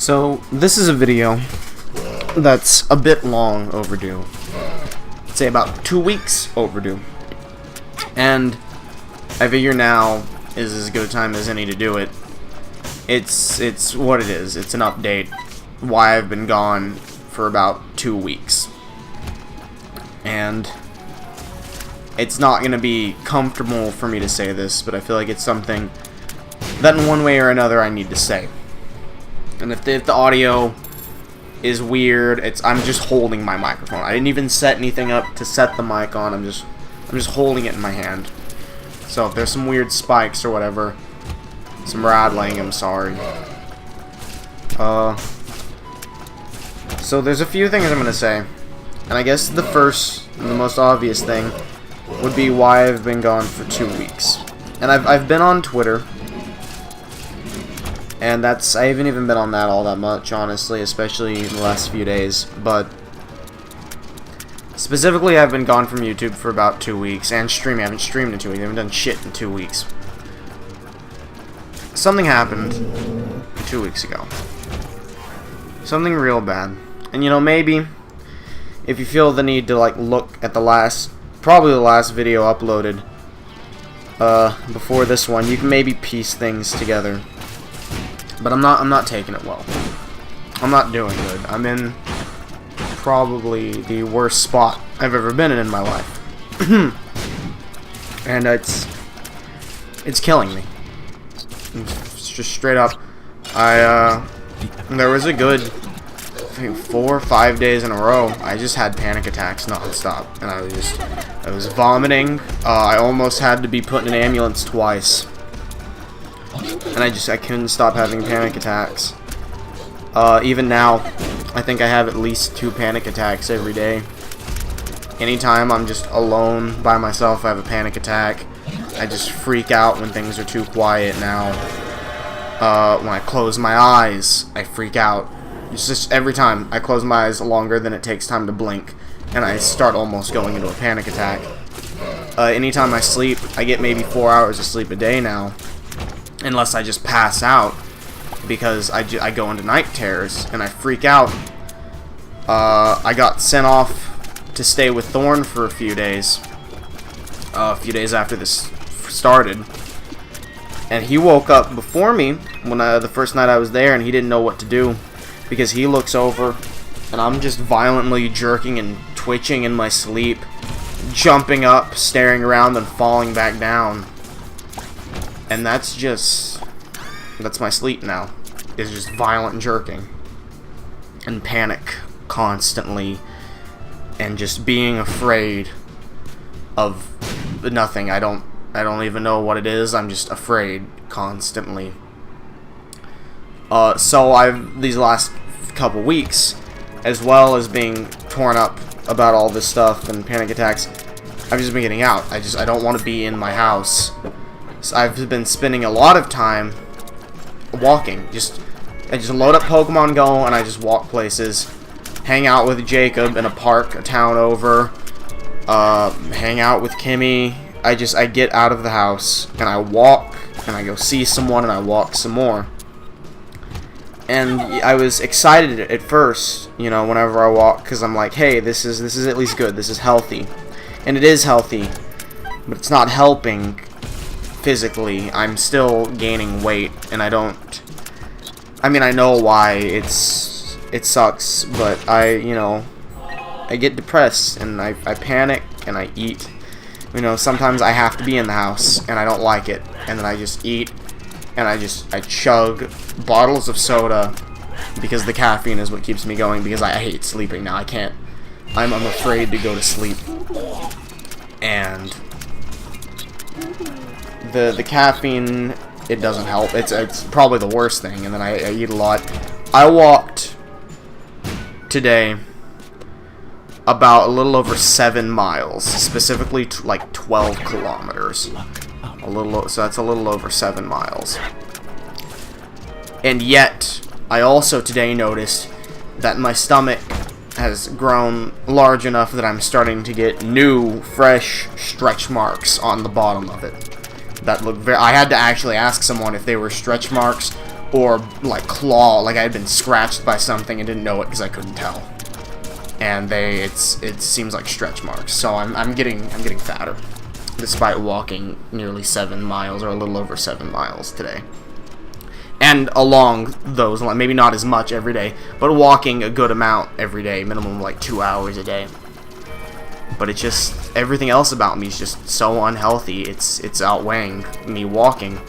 So, this is a video that's a bit long overdue. I'd say about 2 weeks overdue. And I figure now is as good a time as any to do it. It's what it is. It's an update. Why I've been gone for about 2 weeks. And it's not going to be comfortable for me to say this, but I feel like it's something that in one way or another I need to say. And if the audio is weird, I'm just holding my microphone. I didn't even set anything up to set the mic on. I'm just holding it in my hand. So if there's some weird spikes or whatever, some rattling, I'm sorry. So there's a few things I'm gonna say, and I guess the first and the most obvious thing would be why I've been gone for 2 weeks. And I've been on Twitter. And I haven't even been on that all that much, honestly, especially in the last few days. But specifically, I've been gone from YouTube for about 2 weeks, and streaming. I haven't streamed in 2 weeks. I haven't done shit in 2 weeks. Something happened 2 weeks ago. Something real bad. And you know, maybe if you feel the need to like look at probably the last video uploaded before this one, you can maybe piece things together. But I'm not taking it well. I'm not doing good. I'm in probably the worst spot I've ever been in my life. And it's killing me. It's just straight up. There was a good 4 or 5 days in a row. I just had panic attacks nonstop, and I was vomiting. I almost had to be put in an ambulance twice. And I couldn't stop having panic attacks. Even now, I think I have at least 2 panic attacks every day. Anytime I'm just alone by myself, I have a panic attack. I just freak out when things are too quiet now. When I close my eyes, I freak out. It's just every time I close my eyes longer than it takes time to blink, and I start almost going into a panic attack. Anytime I sleep, I get maybe 4 hours of sleep a day now. Unless I just pass out, because I go into night terrors, and I freak out. I got sent off to stay with Thorn for a few days after this started. And he woke up before me, when the first night I was there, and he didn't know what to do, because he looks over, and I'm just violently jerking and twitching in my sleep, jumping up, staring around, and falling back down. And that's my sleep now. It's just violent jerking. And panic constantly. And just being afraid of nothing. I don't even know what it is. I'm just afraid constantly. So these last couple weeks, as well as being torn up about all this stuff and panic attacks, I've just been getting out. I don't want to be in my house. So I've been spending a lot of time walking. I just load up Pokemon Go and I just walk places. Hang out with Jacob in a park a town over. Hang out with Kimmy. I get out of the house and I walk and I go see someone and I walk some more. And I was excited at first, you know, whenever I walk, because I'm like, hey, this is at least good. This is healthy. And it is healthy, but it's not helping. Physically, I'm still gaining weight, and I know why it sucks, but I get depressed, and I panic, and I eat. You know, sometimes I have to be in the house, and I don't like it, and then I just eat, and I chug bottles of soda, because the caffeine is what keeps me going, because I hate sleeping now. I'm afraid to go to sleep, and the caffeine, it doesn't help. It's probably the worst thing. And then I eat a lot. I walked today about a little over 7 miles, specifically like 12 kilometers. So that's a little over 7 miles. And yet, I also today noticed that my stomach has grown large enough that I'm starting to get new, fresh stretch marks on the bottom of it. That look I had to actually ask someone if they were stretch marks or like claw, like I had been scratched by something and didn't know it because I couldn't tell. And it seems like stretch marks. So I'm getting fatter, despite walking nearly 7 miles, or a little over 7 miles today. And along those lines, maybe not as much every day, but walking a good amount every day, minimum like 2 hours a day. But it's just, everything else about me is just so unhealthy. It's outweighing me walking.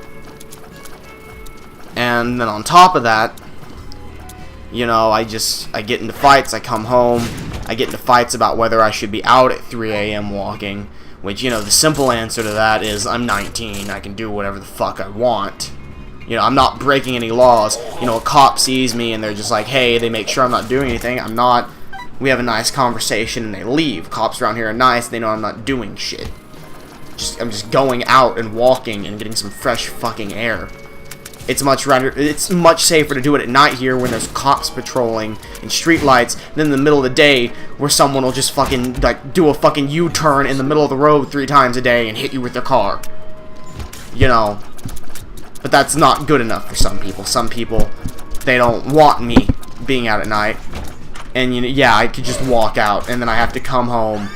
And then on top of that, you know, I get into fights, I come home, I get into fights about whether I should be out at 3 a.m. walking, which, you know, the simple answer to that is I'm 19, I can do whatever the fuck I want. You know, I'm not breaking any laws. You know, a cop sees me and they're just like, hey, they make sure I'm not doing anything. I'm not. We have a nice conversation and they leave. Cops around here are nice, they know I'm not doing shit. I'm just going out and walking and getting some fresh fucking air. It's much safer to do it at night here when there's cops patrolling and street lights than in the middle of the day where someone will just fucking like do a fucking U-turn in the middle of the road 3 times a day and hit you with their car. You know, but that's not good enough for some people. Some people, they don't want me being out at night. And you know, yeah, I could just walk out and then I have to come home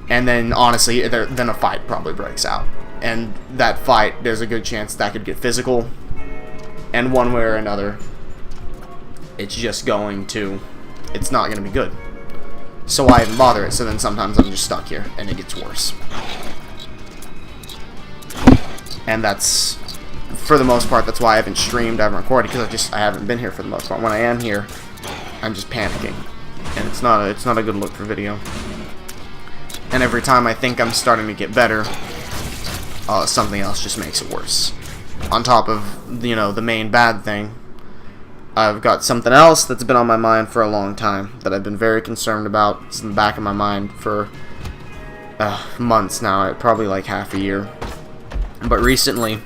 and then honestly then a fight probably breaks out. And that fight, there's a good chance that could get physical. And one way or another, it's just it's not going to be good. So I even bother it. So then sometimes I'm just stuck here, and it gets worse. And that's, for the most part, that's why I haven't streamed, I haven't recorded, because I haven't been here for the most part. When I am here, I'm just panicking. And it's not a good look for video. And every time I think I'm starting to get better, something else just makes it worse. On top of, you know, the main bad thing, I've got something else that's been on my mind for a long time that I've been very concerned about. It's in the back of my mind for months now, probably like half a year. But recently,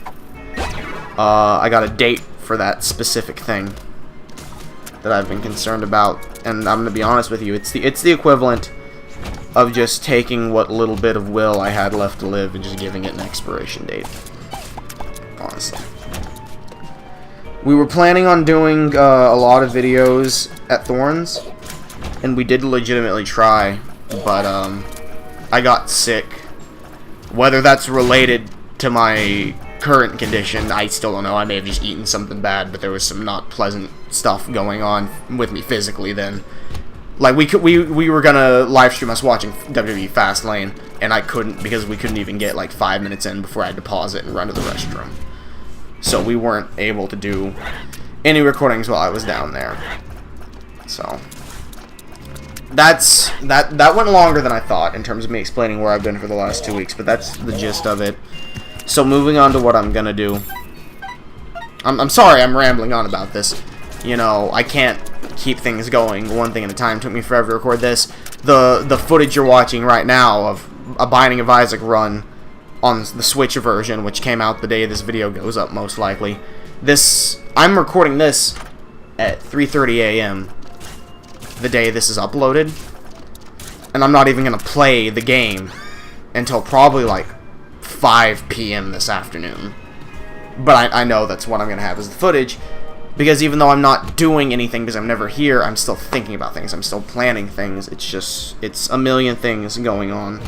I got a date for that specific thing that I've been concerned about, and I'm gonna be honest with you, it's the equivalent of just taking what little bit of will I had left to live and just giving it an expiration date. Honestly. We were planning on doing a lot of videos at Thorns, and we did legitimately try, but I got sick. Whether that's related to my current condition, I still don't know. I may have just eaten something bad, but there was some not pleasant stuff going on with me physically then. Like, we were gonna live stream us watching WWE Fastlane, and I couldn't because we couldn't even get like 5 minutes in before I had to pause it and run to the restroom. So we weren't able to do any recordings while I was down there. So that went longer than I thought in terms of me explaining where I've been for the last 2 weeks, but that's the gist of it. So moving on to what I'm gonna do. I'm sorry I'm rambling on about this. You know, I can't keep things going one thing at a time. It took me forever to record this. The footage you're watching right now of a Binding of Isaac run on the Switch version, which came out the day this video goes up, most likely. I'm recording this at 3:30 a.m. the day this is uploaded, and I'm not even gonna play the game until probably like 5 p.m. this afternoon. But I know that's what I'm gonna have as the footage, because even though I'm not doing anything because I'm never here, I'm still thinking about things, I'm still planning things. It's a million things going on.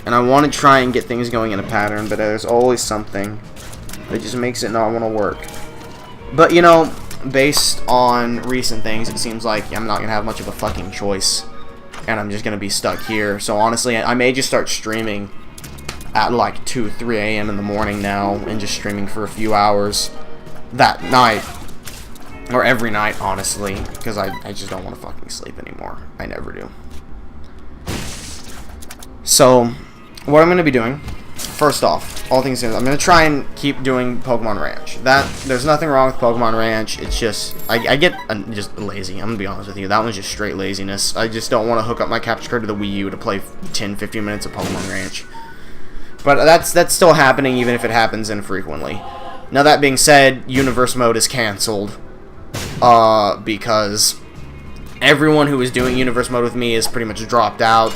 And I want to try and get things going in a pattern, but there's always something that just makes it not want to work. But, you know, based on recent things, it seems like I'm not going to have much of a fucking choice, and I'm just going to be stuck here. So honestly, I may just start streaming at like 2, 3 a.m. in the morning now, and just streaming for a few hours that night, or every night, honestly, because I just don't want to fucking sleep anymore. I never do. So what I'm going to be doing, first off, all things considered, I'm going to try and keep doing Pokemon Ranch. There's nothing wrong with Pokemon Ranch, it's just, I get just lazy, I'm going to be honest with you. That one's just straight laziness. I just don't want to hook up my capture card to the Wii U to play 10-15 minutes of Pokemon Ranch. But that's still happening, even if it happens infrequently. Now that being said, Universe Mode is cancelled, because everyone who was doing Universe Mode with me is pretty much dropped out.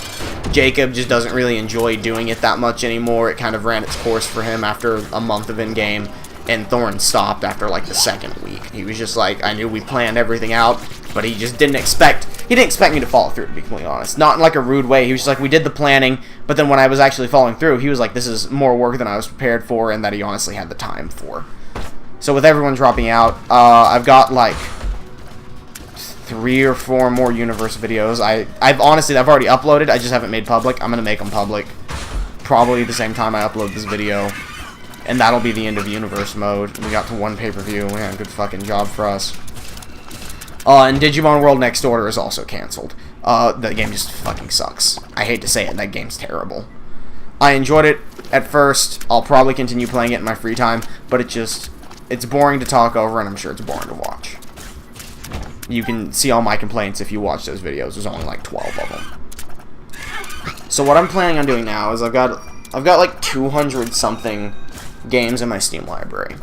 Jacob just doesn't really enjoy doing it that much anymore. It kind of ran its course for him after a month of in-game. And Thorn stopped after like the second week. He was just like, I knew we planned everything out, but he just didn't expect me to follow through, to be completely honest. Not in like a rude way. He was just like, we did the planning, but then when I was actually following through, he was like, this is more work than I was prepared for, and that he honestly had the time for. So with everyone dropping out, I've got like 3 or 4 more universe videos. I've already uploaded. I just haven't made public. I'm gonna make them public probably the same time I upload this video. And that'll be the end of Universe Mode. We got to 1 pay-per-view. Yeah, good fucking job for us. And Digimon World Next Order is also canceled. The game just fucking sucks. I hate to say it, that game's terrible. I enjoyed it at first. I'll probably continue playing it in my free time, but it's boring to talk over, and I'm sure it's boring to watch. You can see all my complaints if you watch those videos. There's only like 12 of them. So what I'm planning on doing now is I've got like 200 something games in my Steam library.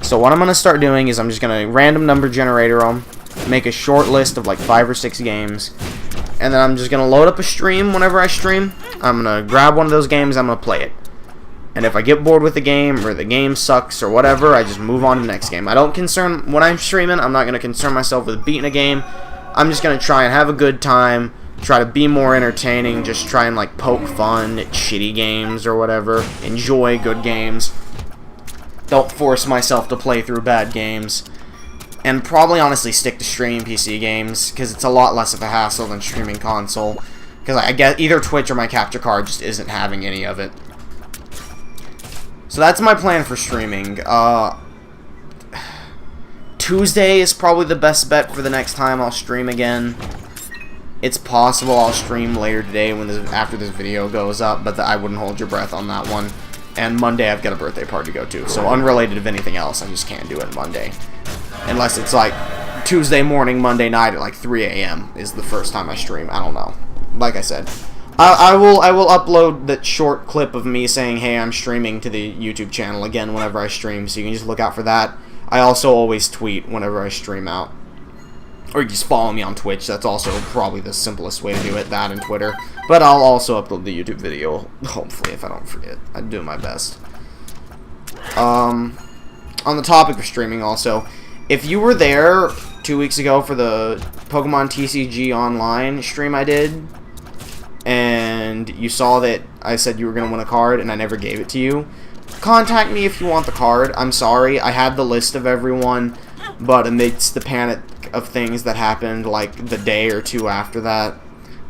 So what I'm going to start doing is I'm just going to random number generator them, make a short list of like 5 or 6 games, and then I'm just going to load up a stream whenever I stream. I'm going to grab one of those games, I'm going to play it. And if I get bored with the game, or the game sucks, or whatever, I just move on to the next game. When I'm streaming, I'm not going to concern myself with beating a game. I'm just going to try and have a good time, try to be more entertaining, just try and like poke fun at shitty games or whatever. Enjoy good games. Don't force myself to play through bad games. And probably honestly stick to streaming PC games, because it's a lot less of a hassle than streaming console. Because I guess either Twitch or my capture card just isn't having any of it. So that's my plan for streaming. Tuesday is probably the best bet for the next time I'll stream again. It's possible I'll stream later today after this video goes up, but I wouldn't hold your breath on that one. And Monday I've got a birthday party to go to, so unrelated of anything else, I just can't do it Monday. Unless it's like Tuesday morning, Monday night at like 3 a.m. is the first time I stream. I don't know. Like I said, I will upload that short clip of me saying, hey, I'm streaming to the YouTube channel again whenever I stream, so you can just look out for that. I also always tweet whenever I stream out. Or you just follow me on Twitch. That's also probably the simplest way to do it, that and Twitter. But I'll also upload the YouTube video, hopefully, if I don't forget. I'm doing my best. On the topic of streaming also, if you were there 2 weeks ago for the Pokemon TCG Online stream I did, and you saw that I said you were going to win a card and I never gave it to you, contact me if you want the card. I'm sorry, I had the list of everyone, but amidst the panic of things that happened like the day or 2 after that,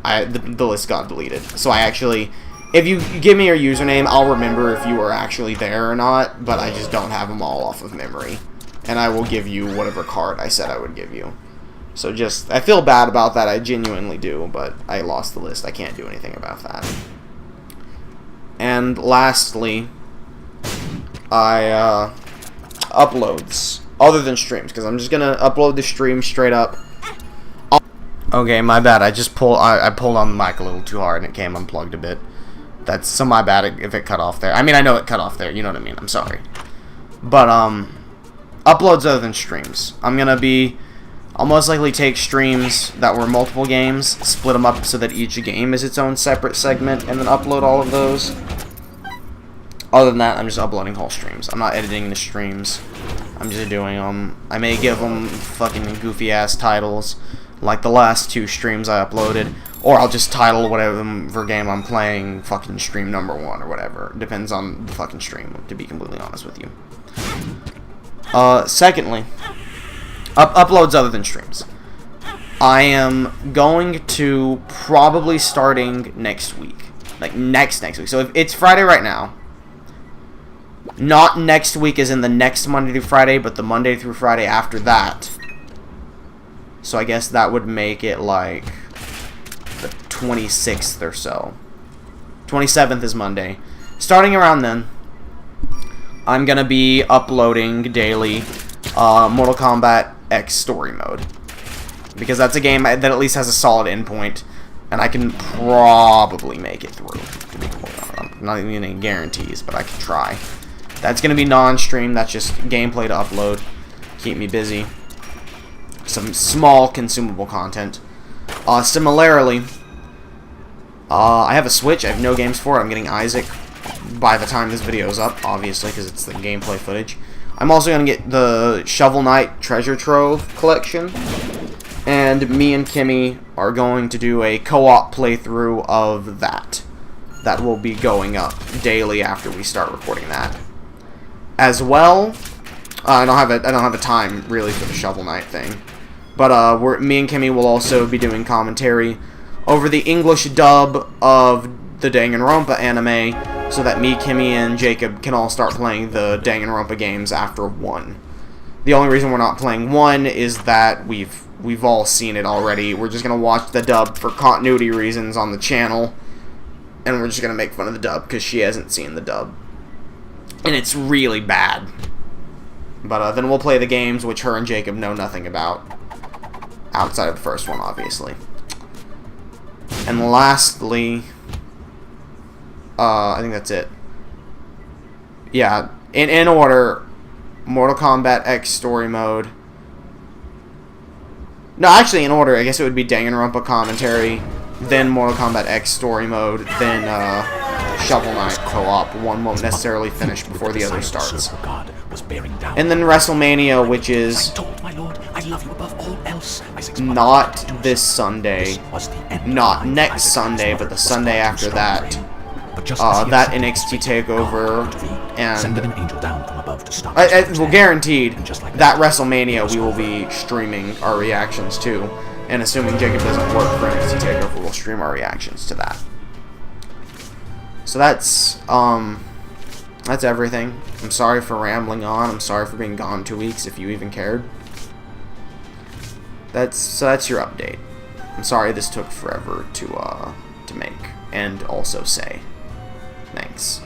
the list got deleted. So I actually, if you give me your username, I'll remember if you were actually there or not, but I just don't have them all off of memory. And I will give you whatever card I said I would give you. So just, I feel bad about that, I genuinely do, but I lost the list. I can't do anything about that. And lastly, uploads, other than streams, because I'm just gonna upload the stream straight up. Okay, my bad. I pulled on the mic a little too hard and it came unplugged a bit. That's my bad if it cut off there. I mean, I know it cut off there. You know what I mean. I'm sorry. But uploads other than streams. I'll most likely take streams that were multiple games, split them up so that each game is its own separate segment, and then upload all of those. Other than that, I'm just uploading whole streams. I'm not editing the streams. I'm just doing them. I may give them fucking goofy-ass titles, like the last 2 streams I uploaded, or I'll just title whatever game I'm playing fucking stream number 1 or whatever. Depends on the fucking stream, to be completely honest with you. Secondly, uploads other than streams. I am going to probably starting next week. Like next week. So if it's Friday right now, not next week as in the next Monday through Friday, but the Monday through Friday after that. So I guess that would make it like the 26th or so. 27th is Monday. Starting around then, I'm going to be uploading daily Mortal Kombat X Story Mode. Because that's a game that at least has a solid endpoint, and I can probably make it through. To be quite honest. I'm not even any guarantees, but I can try. That's going to be non-stream. That's just gameplay to upload. Keep me busy. Some small consumable content. Similarly, I have a Switch. I have no games for it. I'm getting Isaac by the time this video is up, obviously, because it's the gameplay footage. I'm also going to get the Shovel Knight Treasure Trove collection. And me and Kimmy are going to do a co-op playthrough of that. That will be going up daily after we start recording that. As well, I don't have a time really for the Shovel Knight thing. But me and Kimmy will also be doing commentary over the English dub of the Danganronpa anime, so that me, Kimmy, and Jacob can all start playing the Danganronpa games after 1. The only reason we're not playing 1 is that we've all seen it already. We're just gonna watch the dub for continuity reasons on the channel, and we're just gonna make fun of the dub because she hasn't seen the dub, and it's really bad. But then we'll play the games, which her and Jacob know nothing about, outside of the first one, obviously. And lastly, I think that's it. Yeah, in order, Mortal Kombat X Story Mode. No, actually, in order, I guess it would be Danganronpa commentary, then Mortal Kombat X Story Mode, then Shovel Knight co-op. One won't necessarily finish before the other starts. And then WrestleMania, which is not this Sunday, not next Sunday, but the Sunday after that. That NXT TakeOver, and well, guaranteed, that WrestleMania we will be streaming our reactions to, and assuming Jacob doesn't work for NXT TakeOver, we'll stream our reactions to that. So that's everything. I'm sorry for rambling on. I'm sorry for being gone 2 weeks, if you even cared. That's your update. I'm sorry this took forever to make and also say. Thanks.